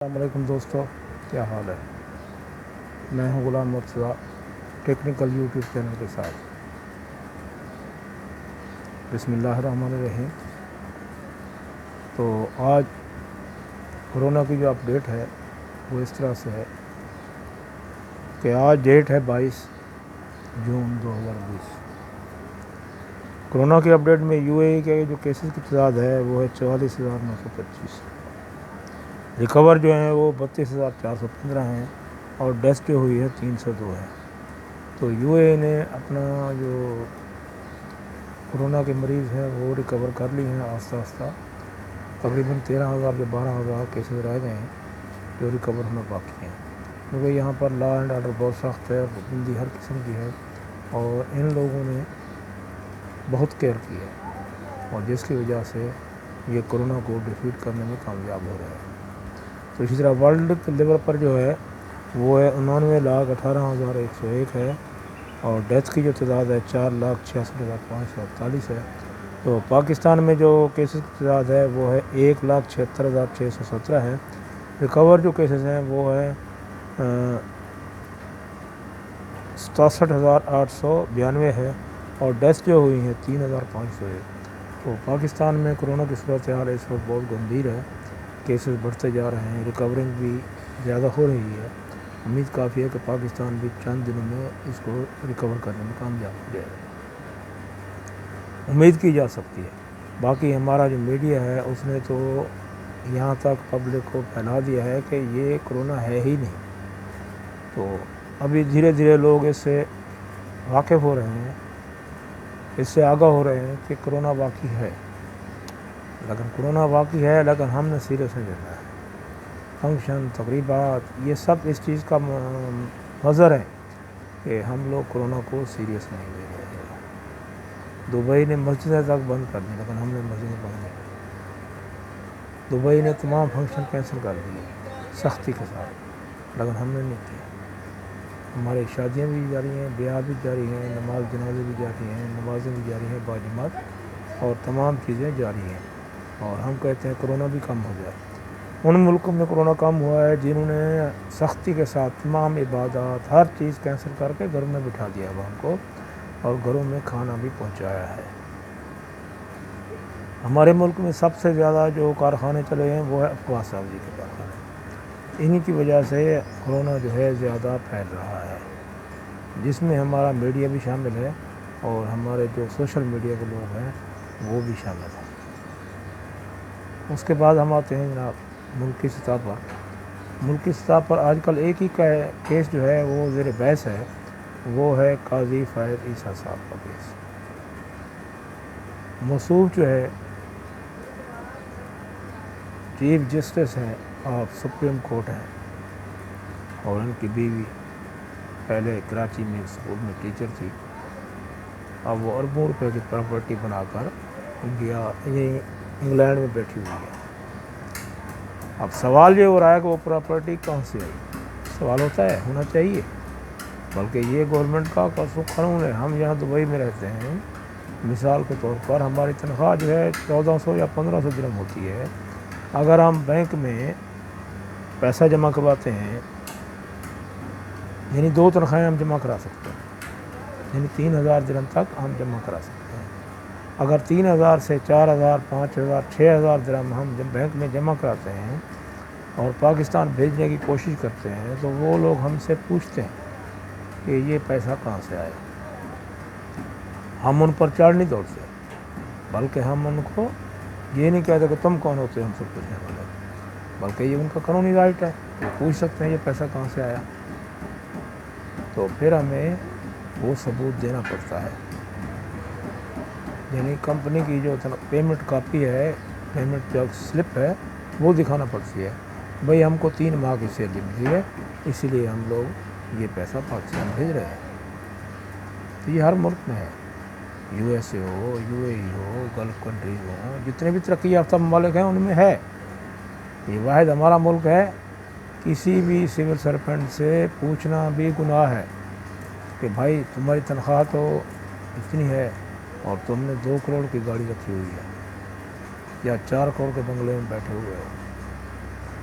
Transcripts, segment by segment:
السلام علیکم دوستو، کیا حال ہے؟ میں ہوں Ghulam Murtaza technical YouTube channel کے ساتھ۔ بسم اللہ الرحمن الرحیم۔ تو آج کورونا کی جو اپڈیٹ ہے وہ اس طرح سے ہے کہ آج ڈیٹ ہے 22 جون 2020۔ کورونا کی اپڈیٹ میں یو اے ای کے جو کیسز کی تعداد ہے وہ ہے 44,925۔ ریکور جو ہیں وہ 32,415 ہیں اور ڈیتھ جو ہوئی ہے 302 ہے۔ تو یو اے ای نے اپنا جو کورونا کے مریض ہیں وہ ریکور کر لی ہیں آہستہ آہستہ۔ تقریباً 13,000 یا 12,000 کیسز رہ گئے ہیں جو ریکور ہونا باقی ہیں، کیونکہ یہاں پر لا اینڈ آرڈر بہت سخت ہے، پابندی ہر قسم کی ہے اور ان لوگوں نے بہت کیئر کی ہے، اور جس کی وجہ سے یہ کورونا کو ڈیفیٹ کرنے میں کامیاب ہو رہے ہیں۔ تو اسی طرح ورلڈ لیول پر جو ہے وہ ہے 99,18,101 ہے، اور ڈیتھ کی جو تعداد ہے 4,66,548 ہے۔ تو پاکستان میں جو کیسز کی تعداد ہے وہ ہے 1,76,617 ہے۔ ریکور جو کیسز ہیں وہ ہے 67,892 ہے، اور ڈیتھ جو ہوئی ہیں 3,501۔ تو پاکستان میں کورونا کی صورتحال اس وقت بہت گمبھیر ہے، کیسز بڑھتے جا رہے ہیں، ریکورنگ بھی زیادہ ہو رہی ہے۔ امید کافی ہے کہ پاکستان بھی چند دنوں میں اس کو ریکور کرنے میں کامیاب ہو جائے گا، امید کی جا سکتی ہے۔ باقی ہمارا جو میڈیا ہے اس نے تو یہاں تک پبلک کو پھیلا دیا ہے کہ یہ کورونا ہے ہی نہیں۔ تو ابھی دھیرے دھیرے لوگ اس سے واقف ہو رہے ہیں، اس سے آگاہ ہو رہے ہیں کہ کورونا واقعی ہے، لیکن کورونا واقعی ہے لیکن ہم نے سیریس نہیں لینا ہے۔ فنکشن، تقریبات، یہ سب اس چیز کا مظہر ہے کہ ہم لوگ کورونا کو سیریس نہیں لے رہے ہیں۔ دبئی نے مسجدیں تک بند کر دی لیکن ہم نے مسجدیں بند نہیں کی۔ دبئی نے تمام فنکشن کینسل کر دیے سختی کے ساتھ، لیکن ہم نے نہیں کیا۔ ہمارے شادیاں بھی جاری ہیں، بیاہ بھی جاری ہیں، نماز جنازے بھی جاری ہیں، نمازیں بھی جاری ہیں باجماعت، اور تمام چیزیں جاری ہیں، اور ہم کہتے ہیں کورونا بھی کم ہو جائے۔ ان ملکوں میں کورونا کم ہوا ہے جنہوں نے سختی کے ساتھ تمام عبادات ہر چیز کینسل کر کے گھروں میں بٹھا دیا عوام کو، اور گھروں میں کھانا بھی پہنچایا ہے۔ ہمارے ملک میں سب سے زیادہ جو کارخانے چلے ہیں وہ ہے افواہ سازی کے کارخانے، انہی کی وجہ سے کورونا جو ہے زیادہ پھیل رہا ہے، جس میں ہمارا میڈیا بھی شامل ہے اور ہمارے جو سوشل میڈیا کے لوگ ہیں وہ بھی شامل ہیں۔ اس کے بعد ہم آتے ہیں جناب ملکی سطح پر۔ ملکی سطح پر آج کل ایک ہی کیس جو ہے وہ زیر بحث ہے، وہ ہے قاضی فائز عیسیٰ صاحب کا کیس۔ موصوف جو ہے چیف جسٹس ہیں آف سپریم کورٹ ہیں، اور ان کی بیوی پہلے کراچی میں اسکول میں ٹیچر تھی، اب وہ اربوں روپے کی پراپرٹی بنا کر انگلینڈ میں بیٹھی ہوئی ہے۔ اب سوال یہ ہو رہا ہے کہ وہ پراپرٹی کہاں سے آئی؟ سوال ہوتا ہے، ہونا چاہیے، بلکہ یہ گورنمنٹ کا قانون ہے۔ ہم یہاں دبئی میں رہتے ہیں، مثال کے طور پر ہماری تنخواہ جو ہے 1,400 یا 1,500 درہم ہوتی ہے۔ اگر ہم بینک میں پیسہ جمع کرواتے ہیں، یعنی 2 تنخواہیں ہم جمع کرا سکتے ہیں، یعنی 3,000 درہم تک ہم جمع کرا سکتے ہیں۔ اگر 3,000 سے 4,000، 5,000، 6,000 درہم ہم جب بینک میں جمع کراتے ہیں اور پاکستان بھیجنے کی کوشش کرتے ہیں تو وہ لوگ ہم سے پوچھتے ہیں کہ یہ پیسہ کہاں سے آیا۔ ہم ان پر چڑھ نہیں دوڑتے، بلکہ ہم ان کو یہ نہیں کہتے کہ تم کون ہوتے ہم سے پوچھنے والے، بلکہ یہ ان کا قانونی رائٹ ہے، وہ پوچھ سکتے ہیں یہ پیسہ کہاں سے آیا۔ تو پھر ہمیں وہ ثبوت دینا پڑتا ہے، یعنی کمپنی کی جو پیمنٹ کاپی ہے، پیمنٹ جو سلپ ہے، وہ دکھانا پڑتی ہے، بھئی ہم کو 3 ماہ کی سیلری ملی ہے، اسی لیے ہم لوگ یہ پیسہ پاکستان بھیج رہے ہیں۔ تو یہ ہر ملک میں ہے، U S A who, you a E who, golf countries ہوں، جتنے بھی ترقی یافتہ ممالک ہیں ان میں ہے۔ یہ واحد ہمارا ملک ہے، کسی بھی سول سرونٹ سے پوچھنا بھی گناہ ہے کہ بھائی تمہاری تنخواہ تو اتنی ہے اور تم نے 2 کروڑ کی گاڑی رکھی ہوئی ہے یا 4 کروڑ کے بنگلے میں بیٹھے ہوئے ہو۔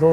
2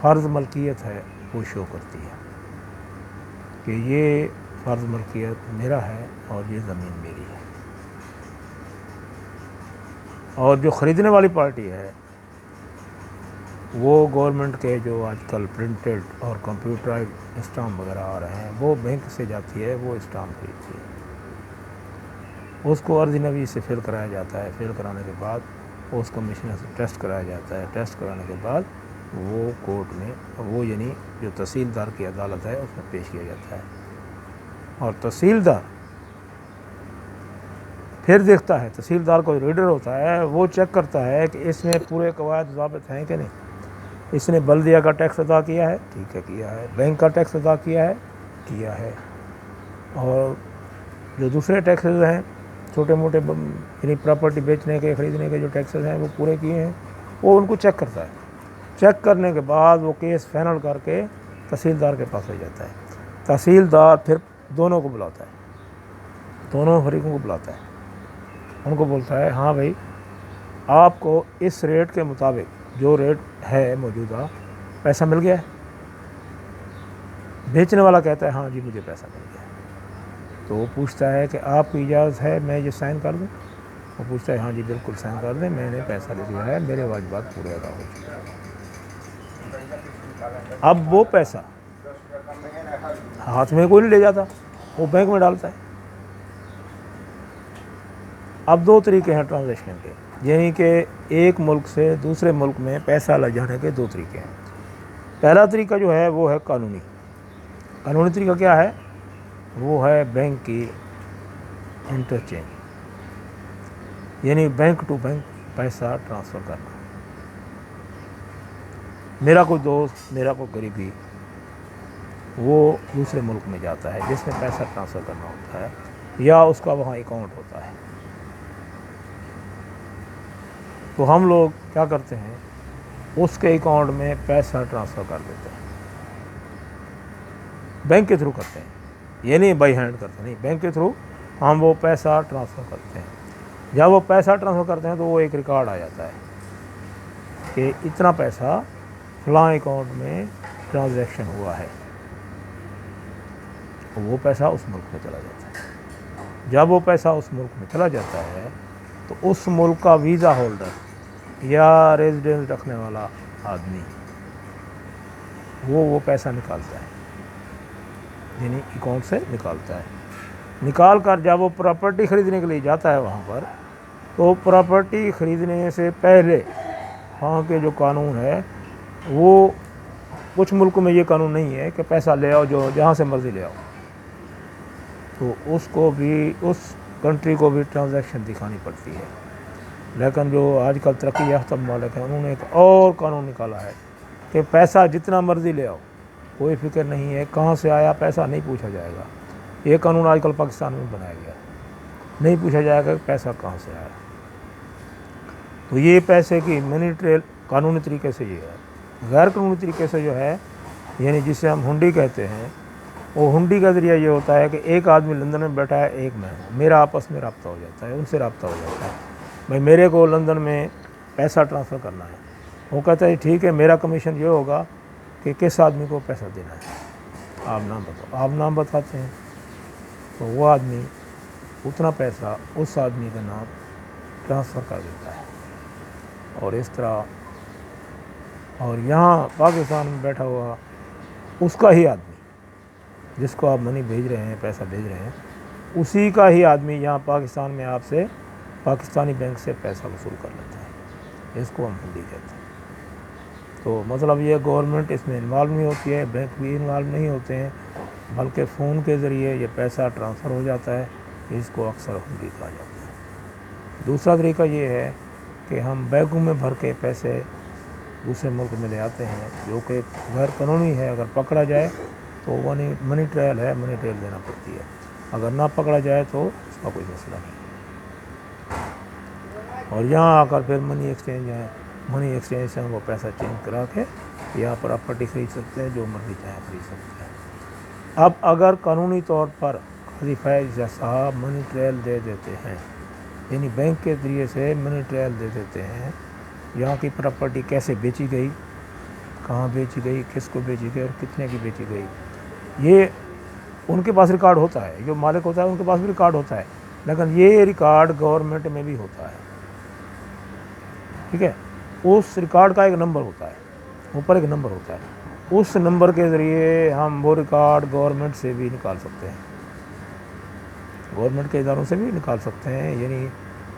فرض ملکیت ہے وہ شو کرتی ہے کہ یہ فرض ملکیت میرا ہے اور یہ زمین میری ہے. اور جو خریدنے والی پارٹی ہے وہ گورنمنٹ کے جو آج کل پرنٹڈ اور کمپیوٹرائز اسٹامپ وغیرہ آ رہے ہیں وہ بینک سے جاتی ہے، وہ اسٹامپ خریدتی ہے، اس کو عرضی نوی سے فل کرایا جاتا ہے، فل کرانے کے بعد اس کمیشنر سے ٹیسٹ کرایا جاتا ہے، ٹیسٹ کرانے کے بعد وہ کورٹ میں وہ یعنی جو تحصیلدار کی عدالت ہے اس میں پیش کیا جاتا ہے. اور تحصیلدار پھر دیکھتا ہے، تحصیلدار کو ریڈر ہوتا ہے، وہ چیک کرتا ہے کہ اس میں پورے قواعد ضابط ہیں کہ نہیں. اس نے بلدیہ کا ٹیکس ادا کیا ہے، ٹھیک ہے کیا ہے، بینک کا ٹیکس ادا کیا ہے، اور جو دوسرے ٹیکسز ہیں چھوٹے موٹے یعنی پراپرٹی بیچنے کے خریدنے کے جو ٹیکسز ہیں وہ پورے کیے ہیں، وہ ان کو چیک کرتا ہے. چیک کرنے کے بعد وہ کیس فائنل کر کے تحصیلدار کے پاس لے جاتا ہے. تحصیلدار پھر دونوں کو بلاتا ہے، دونوں فریقوں کو بلاتا ہے، ان کو بولتا ہے ہاں بھائی آپ کو اس ریٹ کے مطابق جو ریٹ ہے موجودہ پیسہ مل گیا ہے. بیچنے والا کہتا ہے ہاں جی مجھے پیسہ مل گیا ہے. تو وہ پوچھتا ہے کہ آپ کی اجازت ہے میں یہ سائن کر دوں؟ وہ پوچھتا ہے ہاں جی بالکل سائن کر دیں، میں نے پیسہ لے لیا ہے، میرے واجبات پورے ادا ہو چکے ہیں. اب وہ پیسہ ہاتھ میں کوئی نہیں لے جاتا، وہ بینک میں ڈالتا ہے. اب دو طریقے ہیں ٹرانزیکشن کے، یعنی کہ ایک ملک سے دوسرے ملک میں پیسہ لے جانے کے دو طریقے ہیں. پہلا طریقہ جو ہے وہ ہے قانونی طریقہ. کیا ہے وہ ہے بینک کی انٹرچینج، یعنی بینک ٹو بینک پیسہ ٹرانسفر کرنا. میرا کوئی دوست، میرا کوئی قریبی وہ دوسرے ملک میں جاتا ہے جس میں پیسہ ٹرانسفر کرنا ہوتا ہے یا اس کا وہاں اکاؤنٹ ہوتا ہے، تو ہم لوگ کیا کرتے ہیں اس کے اکاؤنٹ میں پیسہ ٹرانسفر کر دیتے ہیں. بینک کے تھرو کرتے ہیں، یعنی بائی ہینڈ کرتے ہیں نہیں، بینک کے تھرو ہم وہ پیسہ ٹرانسفر کرتے ہیں. جب وہ پیسہ ٹرانسفر کرتے ہیں تو وہ ایک ریکارڈ آ جاتا ہے کہ اتنا پیسہ فلاں اکاؤنٹ میں ٹرانزیکشن ہوا ہے، وہ پیسہ اس ملک میں چلا جاتا ہے. جب وہ پیسہ اس ملک میں چلا جاتا ہے تو اس ملک کا ویزا ہولڈر یا ریزیڈنس رکھنے والا آدمی وہ پیسہ نکالتا ہے، یعنی اکاؤنٹ سے نکالتا ہے. نکال کر جب وہ پراپرٹی خریدنے کے لیے جاتا ہے وہاں پر، تو پراپرٹی خریدنے سے پہلے وہاں کے جو قانون ہے وہ کچھ ملکوں میں یہ قانون نہیں ہے کہ پیسہ لے آؤ جو جہاں سے مرضی لے آؤ، تو اس کو بھی اس کنٹری کو بھی ٹرانزیکشن دکھانی پڑتی ہے. لیکن جو آج کل ترقی یافتہ ممالک ہیں انہوں نے ایک اور قانون نکالا ہے کہ پیسہ جتنا مرضی لے آؤ، کوئی فکر نہیں ہے کہاں سے آیا پیسہ نہیں پوچھا جائے گا. یہ قانون آج کل پاکستان میں بنایا گیا، نہیں پوچھا جائے گا کہ پیسہ کہاں سے آیا. تو یہ پیسے کی منی ٹریل قانونی طریقے سے یہ ہے. غیر قانونی طریقے سے جو ہے یعنی جسے ہم ہنڈی کہتے ہیں، وہ ہنڈی کا ذریعہ یہ ہوتا ہے کہ ایک آدمی لندن میں بیٹھا ہے، ایک میں ہوں، میرا آپس میں رابطہ ہو جاتا ہے، ان سے رابطہ ہو جاتا ہے بھائی میرے کو لندن میں پیسہ ٹرانسفر کرنا ہے. وہ کہتا ہے ٹھیک ہے میرا کمیشن یہ ہوگا کہ کس آدمی کو پیسہ دینا ہے، آپ نام بتاؤ. آپ نام بتاتے ہیں تو وہ آدمی اتنا پیسہ اس آدمی کا نام ٹرانسفر کر دیتا ہے. اور اس طرح اور یہاں پاکستان میں بیٹھا ہوا اس کا ہی آدمی جس کو آپ منی بھیج رہے ہیں، پیسہ بھیج رہے ہیں، اسی کا ہی آدمی یہاں پاکستان میں آپ سے پاکستانی بینک سے پیسہ وصول کر لیتا ہے. اس کو ہم ہنڈی کہتے ہیں. تو مطلب یہ گورنمنٹ اس میں انوالو نہیں ہوتی ہے، بینک بھی انوالو نہیں ہوتے ہیں، بلکہ فون کے ذریعے یہ پیسہ ٹرانسفر ہو جاتا ہے. اس کو اکثر ہنڈی کہا جاتا ہے. دوسرا طریقہ یہ ہے کہ ہم بیگوں میں بھر کے پیسے دوسرے ملک میں لے آتے ہیں، جو کہ غیر قانونی ہے. اگر پکڑا جائے تو منی ٹرائل ہے، منی ٹرائل دینا پڑتی ہے. اگر نہ پکڑا جائے تو اس کا کوئی مسئلہ نہیں. اور یہاں آ کر پھر منی ایکسچینج ہے، منی ایکسچینج سے ہم وہ پیسہ چینج کرا کے یہاں پراپرٹی خرید سکتے ہیں، جو مرضی چاہے خرید سکتے ہیں. اب اگر قانونی طور پر قاضی فیض صاحب منی ٹرائل دے دیتے ہیں، یعنی بینک کے ذریعے سے منی ٹرائل دے دیتے ہیں، یہاں کی پراپرٹی کیسے بیچی گئی، کہاں بیچی گئی، کس کو بیچی گئی اور کتنے کی بیچی گئی، یہ ان کے پاس ریکارڈ ہوتا ہے، جو مالک ہوتا ہے ان کے پاس بھی ریکارڈ ہوتا ہے، لیکن یہ ریکارڈ گورنمنٹ میں بھی ہوتا ہے، ٹھیک ہے۔ اس ریکارڈ کا ایک نمبر ہوتا ہے، اوپر ایک نمبر ہوتا ہے، اس نمبر کے ذریعے ہم وہ ریکارڈ گورنمنٹ سے بھی نکال سکتے ہیں، گورنمنٹ کے اداروں سے بھی نکال سکتے ہیں، یعنی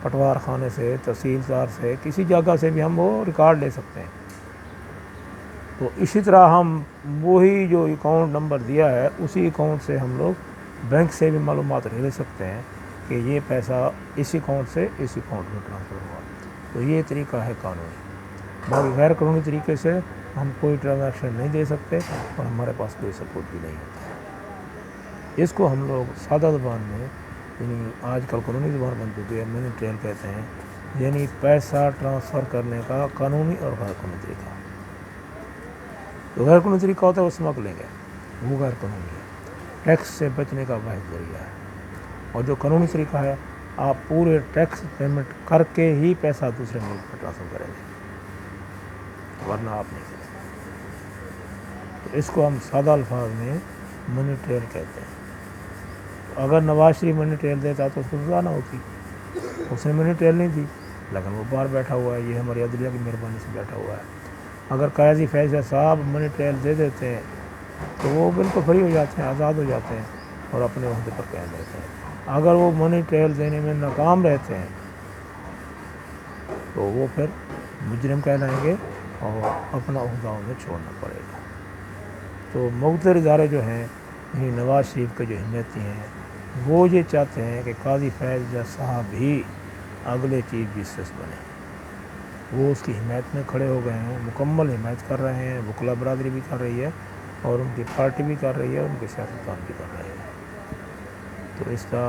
پٹوار خانے سے، تحصیلدار سے، کسی جگہ سے بھی ہم وہ ریکارڈ لے سکتے ہیں۔ تو اسی طرح ہم وہی جو اکاؤنٹ نمبر دیا ہے اسی اکاؤنٹ سے ہم لوگ بینک سے بھی معلومات لے سکتے ہیں کہ یہ پیسہ اس اکاؤنٹ سے اس اکاؤنٹ میں ٹرانسفر ہوا۔ تو یہ طریقہ ہے قانونی، باقی غیر قانونی طریقے سے ہم کوئی ٹرانزیکشن نہیں دے سکتے اور ہمارے پاس کوئی سپورٹ بھی نہیں ہوتا ہے۔ اس کو ہم لوگ سادہ زبان میں، یعنی آج کل قانونی زبان بن چکی ہے، منی ٹریل کہتے ہیں، یعنی پیسہ ٹرانسفر کرنے کا قانونی اور غیر قانونی طریقہ۔ تو غیر قانونی طریقہ ہوتا ہے وہ اسمگلنگ ہے، وہ غیر قانونی ہے، ٹیکس سے بچنے کا واحد ذریعہ ہے۔ اور جو قانونی طریقہ ہے، آپ پورے ٹیکس پیمنٹ کر کے ہی پیسہ دوسرے ملک میں ٹرانسفر کریں گے، ورنہ آپ نہیں کریں گے۔ تو اس کو ہم سادہ الفاظ میں منی ٹریل کہتے ہیں۔ تو اگر نواز شریف منی ٹریل دیتا تو اس کو سزا نہ ہوتی، اس نے منی ٹریل نہیں دی، لیکن وہ باہر بیٹھا ہوا ہے، یہ ہماری عدلیہ کی مہربانی سے بیٹھا ہوا ہے۔ اگر قاضی فیض صاحب منی ٹریل دے دیتے ہیں تو وہ بالکل فری ہو جاتے ہیں، آزاد ہو جاتے ہیں اور اپنے عہدے پر قائم رہتے ہیں۔ اگر وہ منی ٹریل دینے میں ناکام رہتے ہیں تو وہ پھر مجرم کہلائیں گے اور اپنا عہدہ انہیں چھوڑنا پڑے گا۔ تو مقتدر ادارے جو ہیں، یعنی نواز شریف کے جو حمایتی ہیں، وہ یہ چاہتے ہیں کہ قاضی فیض صاحب ہی اگلے چیف جسٹس بنے۔ وہ اس کی حمایت میں کھڑے ہو گئے ہیں، مکمل حمایت کر رہے ہیں، وکلا برادری بھی کر رہی ہے اور ان کی پارٹی بھی کر رہی ہے، ان کے سیاستدان بھی کر رہے ہیں۔ تو اس کا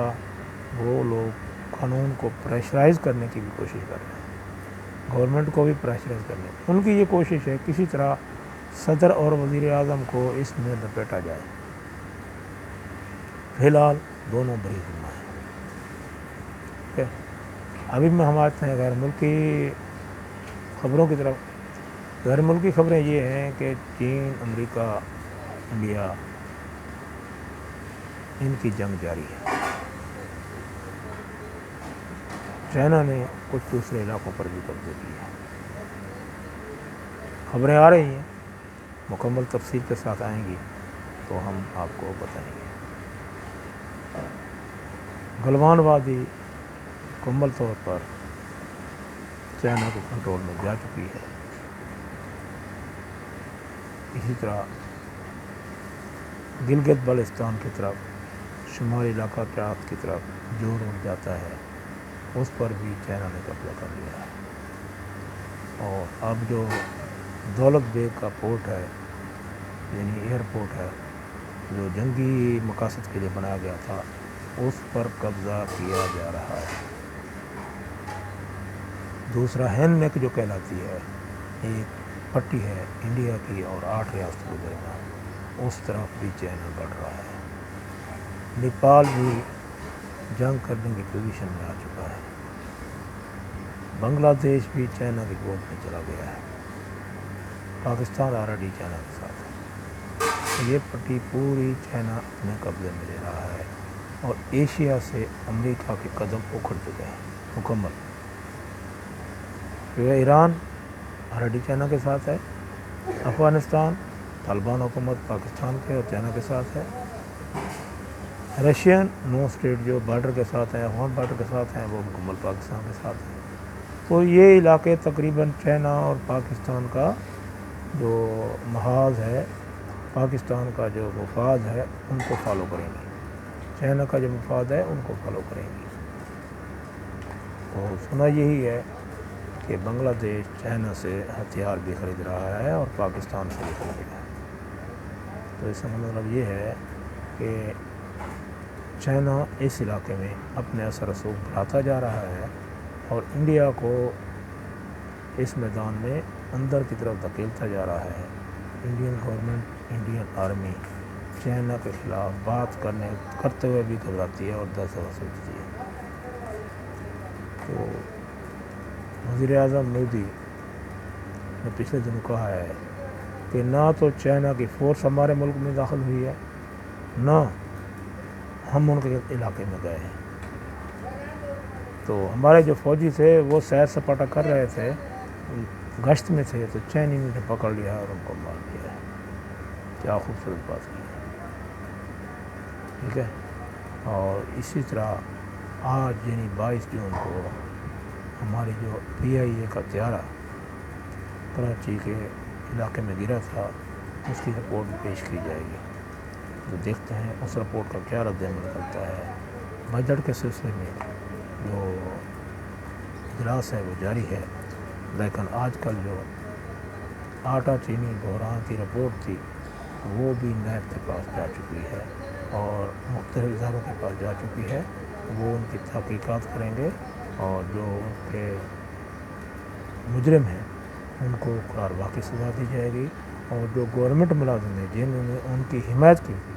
وہ لوگ قانون کو پریشرائز کرنے کی بھی کوشش کر رہے ہیں، گورنمنٹ کو بھی پریشرائز کرنے کی ان کی یہ کوشش ہے، کسی طرح صدر اور وزیر اعظم کو اس میں لپیٹا جائے۔ فی الحال دونوں بری ذمہ ہیں، ٹھیک ہے۔ ابھی میں ہم آتے ہیں غیر ملکی خبروں کی طرف۔ غیر ملکی خبریں یہ ہیں کہ چین، امریکہ، انڈیا، ان کی جنگ جاری ہے۔ چائنا نے کچھ دوسرے علاقوں پر بھی قبضے کیے ہیں۔ خبریں آ رہی ہیں، مکمل تفصیل کے ساتھ آئیں گی تو ہم آپ کو بتائیں گے۔ گلوان وادی مکمل طور پر چائنا کے کنٹرول میں جا چکی ہے۔ اسی طرح گلگت بلتستان کی طرف، شمالی علاقہ جات کی طرف جو روڈ جاتا ہے اس پر بھی چائنا نے قبضہ کر لیا ہے۔ اور اب جو دولت بیگ کا پورٹ ہے، یعنی ایئرپورٹ ہے، جو جنگی مقاصد کے لیے بنایا گیا تھا، اس پر قبضہ کیا جا رہا ہے۔ دوسرا ہین نیک جو کہلاتی ہے، ایک پٹی ہے انڈیا کی اور 8 ریاستوں کے درمیان، اس طرف بھی چائنا بڑھ رہا ہے۔ نیپال بھی جنگ کرنے کی پوزیشن میں آ چکا ہے۔ بنگلہ دیش بھی چائنا کی گود میں چلا گیا ہے۔ پاکستان آلریڈی چائنا کے ساتھ ہے۔ یہ پٹی پوری چائنا اپنے قبضے میں لے رہا ہے اور ایشیا سے امریکہ کے قدم اکھڑ چکے ہیں مکمل۔ ایران آلریڈی چائنا کے ساتھ ہے۔ افغانستان طالبان حکومت پاکستان کے اور چائنا کے ساتھ ہے۔ رشین 9 اسٹیٹ جو بارڈر کے ساتھ ہیں، افغان بارڈر کے ساتھ ہیں، وہ مکمل پاکستان کے ساتھ ہیں۔ تو یہ علاقے تقریباً چائنا اور پاکستان کا جو محاذ ہے، پاکستان کا جو مفاد ہے، ان کو فالو کریں گی، چائنا کا جو مفاد ہے ان کو فالو کریں گی۔ اور سنا یہی ہے کہ بنگلہ دیش چائنا سے ہتھیار بھی خرید رہا ہے اور پاکستان سے بھی خرید رہا ہے۔ تو اس کا مطلب یہ ہے کہ چائنا اس علاقے میں اپنے اثر و رسوخ بڑھاتا جا رہا ہے اور انڈیا کو اس میدان میں اندر کی طرف دھکیلتا جا رہا ہے۔ Indian government, Indian army China کے خلاف بات کرتے ہوئے بھی گھبراتی ہے اور دہشت سوچتی ہے۔ تو وزیر اعظم مودی نے پچھلے دنوں کہا ہے کہ نہ تو چائنا کی فورس ہمارے ملک میں داخل ہوئی ہے، نہ ہم ان کے علاقے میں گئے ہیں۔ تو ہمارے جو فوجی تھے وہ سیر سپاٹا کر رہے تھے، گشت میں تھے، تو چینی نے پکڑ لیا اور ان کو مار دیا ہے۔ کیا خوبصورت بات کی ہے، ٹھیک ہے۔ اور اسی طرح آج یعنی 22 جون کو ہماری جو PIA کا طیارہ کراچی کے علاقے میں گرا تھا، اس کی رپورٹ پیش کی جائے گی، تو دیکھتے ہیں اس رپورٹ کا کیا رد عمل کرتا ہے۔ بجٹ کے سلسلے میں جو اجلاس ہے وہ جاری ہے، لیکن آج کل جو آٹا چینی بحران کی رپورٹ تھی وہ بھی نیب کے پاس جا چکی ہے اور مختلف اداروں کے پاس جا چکی ہے۔ وہ ان کی تحقیقات کریں گے اور جو ان کے مجرم ہیں ان کو قرار کی سزا دی جائے گی، اور جو گورنمنٹ ملازم ہیں جنہوں نے ان کی حمایت کی تھی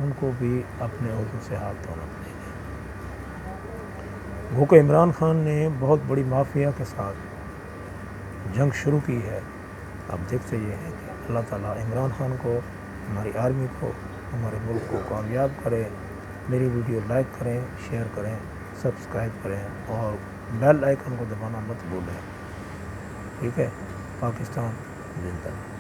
ان کو بھی اپنے عہدوں سے ہاتھ دھونا پڑے گا۔ وہ کہ عمران خان نے بہت بڑی مافیا کے ساتھ جنگ شروع کی ہے۔ اب دیکھتے یہ ہے کہ اللہ تعالیٰ عمران خان کو، ہماری آرمی کو، ہمارے ملک کو کامیاب کرے۔ میری ویڈیو لائک کریں، شیئر کریں، سبسکرائب کریں اور بیل آئیکن کو دبانا مت بھولیں، ٹھیک ہے۔ پاکستان زندہ باد۔